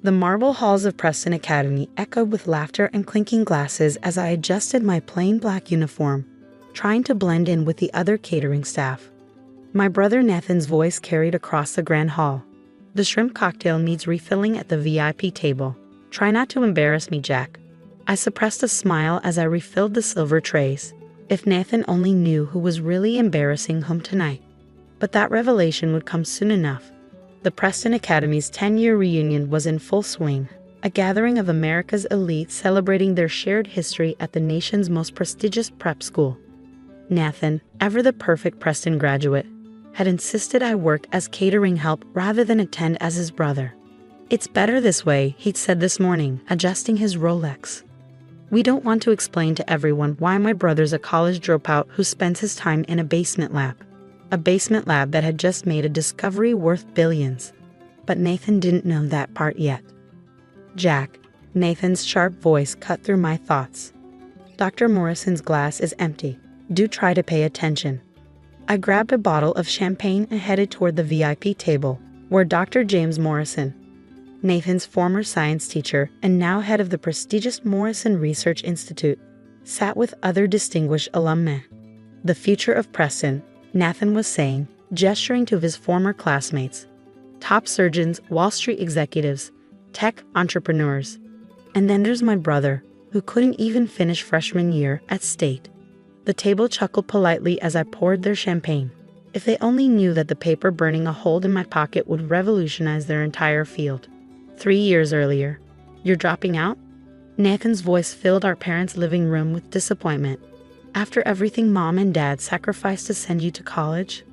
The marble halls of Preston Academy echoed with laughter and clinking glasses as I adjusted my plain black uniform, trying to blend in with the other catering staff. My brother Nathan's voice carried across the grand hall. "The shrimp cocktail needs refilling at the VIP table. Try not to embarrass me, Jack." I suppressed a smile as I refilled the silver trays. If Nathan only knew who was really embarrassing him tonight. But that revelation would come soon enough. The Preston Academy's 10-year reunion was in full swing, a gathering of America's elite celebrating their shared history at the nation's most prestigious prep school. Nathan, ever the perfect Preston graduate, had insisted I work as catering help rather than attend as his brother. "It's better this way," he'd said this morning, adjusting his Rolex. "We don't want to explain to everyone why my brother's a college dropout who spends his time in a basement lab. A basement lab that had just made a discovery worth billions. But Nathan didn't know that part yet." "Jack," Nathan's sharp voice cut through my thoughts. "Dr. Morrison's glass is empty. Do try to pay attention." I grabbed a bottle of champagne and headed toward the VIP table, where Dr. James Morrison, Nathan's former science teacher and now head of the prestigious Morrison Research Institute, sat with other distinguished alumni. "The future of Preston," Nathan was saying, gesturing to his former classmates. "Top surgeons, Wall Street executives, tech entrepreneurs. And then there's my brother, who couldn't even finish freshman year at State." The table chuckled politely as I poured their champagne. If they only knew that the paper burning a hole in my pocket would revolutionize their entire field. 3 years earlier. "You're dropping out?" Nathan's voice filled our parents' living room with disappointment. "After everything Mom and Dad sacrificed to send you to college?"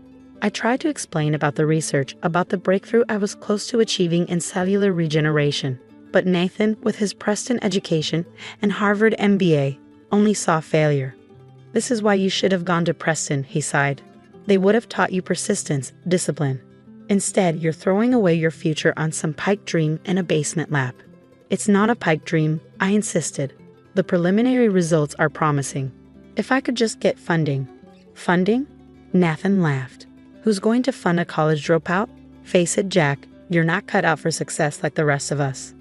I tried to explain about the research, about the breakthrough I was close to achieving in cellular regeneration. But Nathan, with his Preston education and Harvard MBA, only saw failure. "This is why you should have gone to Preston," he sighed. "They would have taught you persistence, discipline. Instead, you're throwing away your future on some pipe dream in a basement lab." "It's not a pipe dream," I insisted. "The preliminary results are promising. If I could just get funding." "Funding?" Nathan laughed. "Who's going to fund a college dropout? Face it, Jack, you're not cut out for success like the rest of us."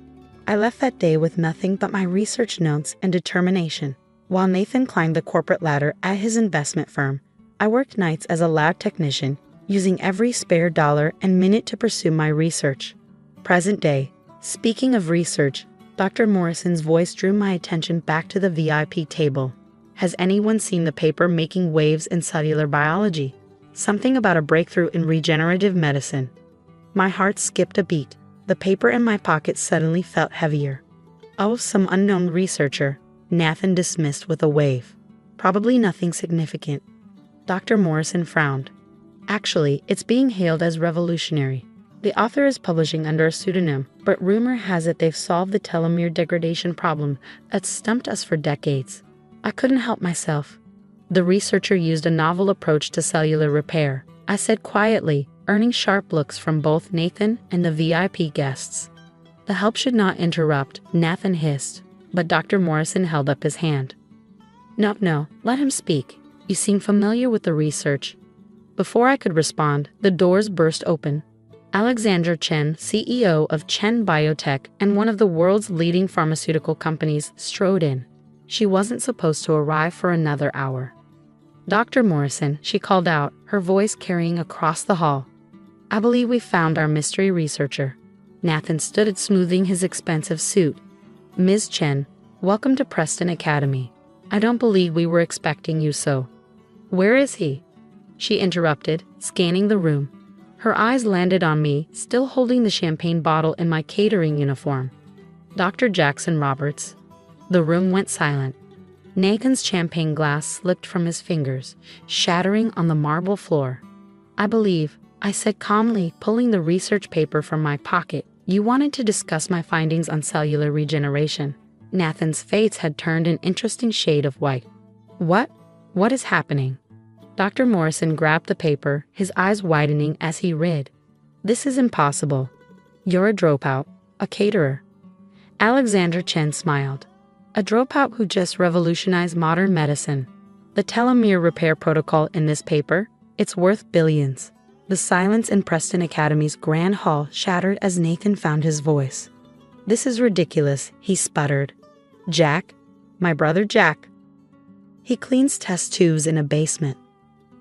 I left that day with nothing but my research notes and determination. While Nathan climbed the corporate ladder at his investment firm, I worked nights as a lab technician, using every spare dollar and minute to pursue my research. Present day. Speaking of research, Dr. Morrison's voice drew my attention back to the VIP table. "Has anyone seen the paper making waves in cellular biology? Something about a breakthrough in regenerative medicine." My heart skipped a beat. The paper in my pocket suddenly felt heavier. "Oh, some unknown researcher," Nathan dismissed with a wave. "Probably nothing significant." Dr. Morrison frowned. "Actually, it's being hailed as revolutionary. The author is publishing under a pseudonym, but rumor has it they've solved the telomere degradation problem that's stumped us for decades." I couldn't help myself. "The researcher used a novel approach to cellular repair," I said quietly, earning sharp looks from both Nathan and the VIP guests. "The help should not interrupt," Nathan hissed, but Dr. Morrison held up his hand. No, let him speak. You seem familiar with the research." Before I could respond, the doors burst open. Alexandra Chen, CEO of Chen Biotech and one of the world's leading pharmaceutical companies, strode in. She wasn't supposed to arrive for another hour. "Dr. Morrison," she called out, her voice carrying across the hall. "I believe we found our mystery researcher." Nathan stood smoothing his expensive suit. "Ms. Chen, welcome to Preston Academy. I don't believe we were expecting you so." "Where is he?" she interrupted, scanning the room. Her eyes landed on me, still holding the champagne bottle in my catering uniform. "Dr. Jackson Roberts." The room went silent. Nathan's champagne glass slipped from his fingers, shattering on the marble floor. "I believe," I said calmly, pulling the research paper from my pocket, "you wanted to discuss my findings on cellular regeneration." Nathan's face had turned an interesting shade of white. What is happening?" Dr. Morrison grabbed the paper, his eyes widening as he read. "This is impossible. You're a dropout, a caterer." Alexander Chen smiled. "A dropout who just revolutionized modern medicine. The telomere repair protocol in this paper, it's worth billions." The silence in Preston Academy's grand hall shattered as Nathan found his voice. "This is ridiculous," he sputtered. "Jack? My brother Jack. He cleans test tubes in a basement.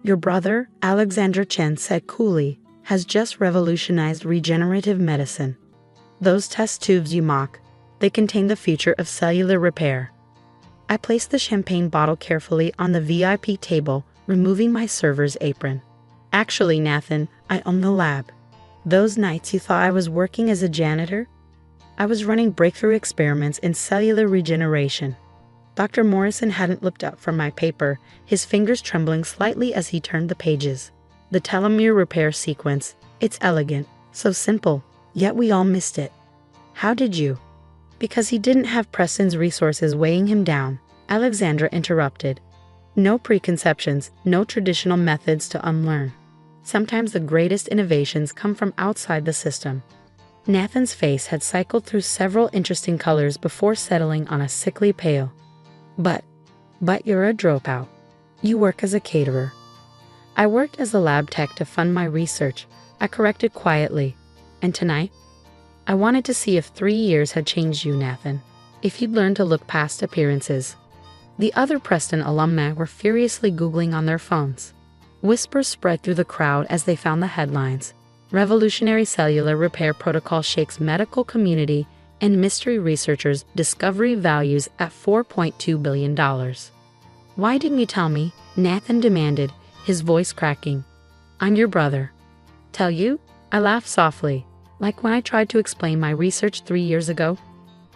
Your brother, Alexander Chen said coolly, has just revolutionized regenerative medicine. Those test tubes you mock, they contain the future of cellular repair." I placed the champagne bottle carefully on the VIP table, removing my server's apron. "Actually, Nathan, I own the lab. Those nights you thought I was working as a janitor? I was running breakthrough experiments in cellular regeneration." Dr. Morrison hadn't looked up from my paper, his fingers trembling slightly as he turned the pages. "The telomere repair sequence. It's elegant, so simple, yet we all missed it." "How did you?" "Because he didn't have Preston's resources weighing him down," Alexandra interrupted. "No preconceptions, no traditional methods to unlearn. Sometimes the greatest innovations come from outside the system." Nathan's face had cycled through several interesting colors before settling on a sickly pale. But you're a dropout. You work as a caterer." "I worked as a lab tech to fund my research," I corrected quietly. "And tonight? I wanted to see if 3 years had changed you, Nathan. If you'd learned to look past appearances." The other Preston alumni were furiously Googling on their phones. Whispers spread through the crowd as they found the headlines. "Revolutionary cellular repair protocol shakes medical community and mystery researchers' discovery values at $4.2 billion. "Why didn't you tell me?" Nathan demanded, his voice cracking. "I'm your brother." "Tell you?" I laughed softly, like when I tried to explain my research 3 years ago.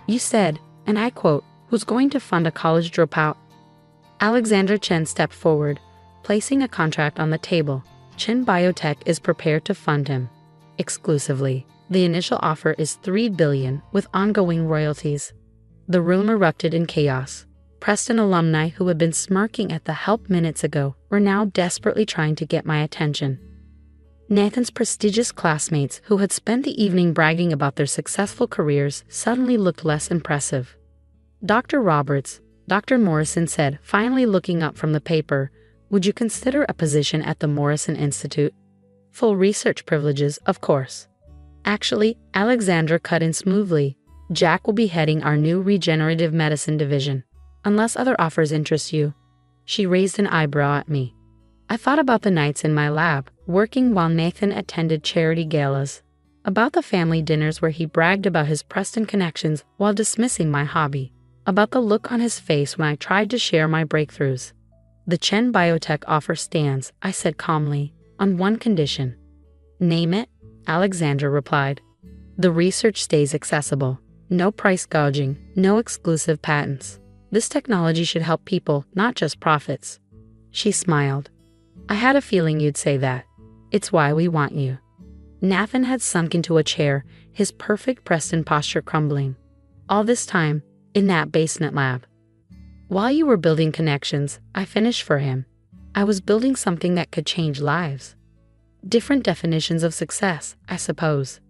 "You said, and I quote, 'who's going to fund a college dropout?'" Alexander Chen stepped forward, placing a contract on the table. "Chen Biotech is prepared to fund him. Exclusively. The initial offer is $3 billion, with ongoing royalties." The room erupted in chaos. Preston alumni who had been smirking at the help minutes ago were now desperately trying to get my attention. Nathan's prestigious classmates who had spent the evening bragging about their successful careers suddenly looked less impressive. "Dr. Roberts," Dr. Morrison said, finally looking up from the paper, "would you consider a position at the Morrison Institute?" "Full research privileges, of course." Actually, Alexandra cut in smoothly. "Jack will be heading our new regenerative medicine division. Unless other offers interest you." She raised an eyebrow at me. I thought about the nights in my lab, working while Nathan attended charity galas. About the family dinners where he bragged about his Preston connections while dismissing my hobby. About the look on his face when I tried to share my breakthroughs. "The Chen Biotech offer stands," I said calmly, "on one condition." "Name it," Alexandra replied. "The research stays accessible. No price gouging, no exclusive patents. This technology should help people, not just profits." She smiled. "I had a feeling you'd say that. It's why we want you." Nathan had sunk into a chair, his perfect Preston posture crumbling. "All this time, in that basement lab. While you were building connections, I finished for him. I was building something that could change lives. Different definitions of success, I suppose."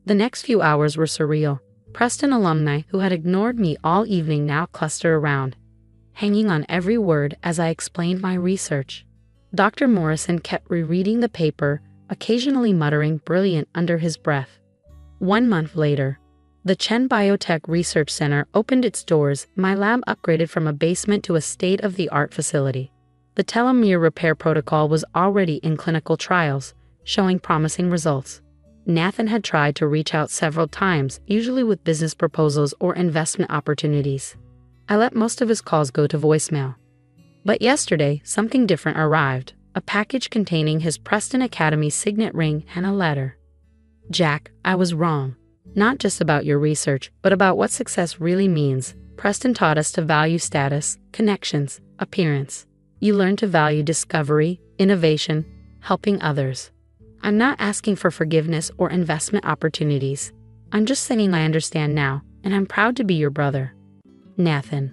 The next few hours were surreal. Preston alumni who had ignored me all evening now clustered around, hanging on every word as I explained my research. Dr. Morrison kept rereading the paper, occasionally muttering "brilliant" under his breath. 1 month later, the Chen Biotech Research Center opened its doors. My lab upgraded from a basement to a state-of-the-art facility. The telomere repair protocol was already in clinical trials, showing promising results. Nathan had tried to reach out several times, usually with business proposals or investment opportunities. I let most of his calls go to voicemail. But yesterday, something different arrived, a package containing his Preston Academy signet ring and a letter. "Jack, I was wrong. Not just about your research, but about what success really means. Preston taught us to value status, connections, appearance. You learn to value discovery, innovation, helping others. I'm not asking for forgiveness or investment opportunities. I'm just saying I understand now, and I'm proud to be your brother. Nathan."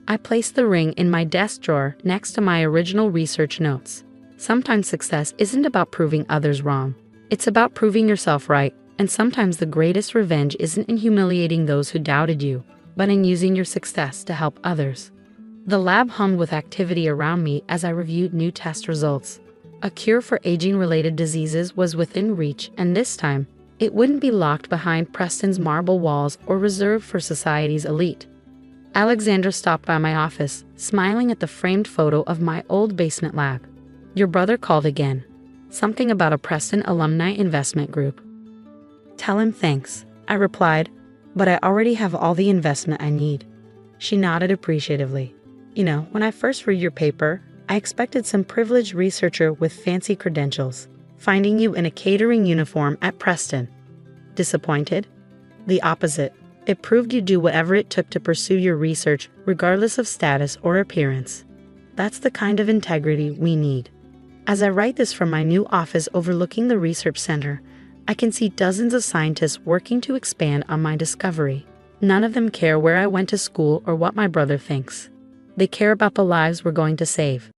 I placed the ring in my desk drawer next to my original research notes. Sometimes success isn't about proving others wrong. It's about proving yourself right, and sometimes the greatest revenge isn't in humiliating those who doubted you, but in using your success to help others. The lab hummed with activity around me as I reviewed new test results. A cure for aging-related diseases was within reach, and this time, It wouldn't be locked behind Preston's marble walls or reserved for society's elite. Alexandra stopped by my office, smiling at the framed photo of my old basement lab. Your brother called again. Something about a Preston alumni investment group. Tell him thanks, I replied, but I already have all the investment I need. She nodded appreciatively. You know, when I first read your paper, I expected some privileged researcher with fancy credentials. Finding you in a catering uniform at Preston. Disappointed? The opposite. It proved you do whatever it took to pursue your research, regardless of status or appearance. That's the kind of integrity we need. As I write this from my new office overlooking the research center, I can see dozens of scientists working to expand on my discovery. None of them care where I went to school or what my brother thinks. They care about the lives we're going to save.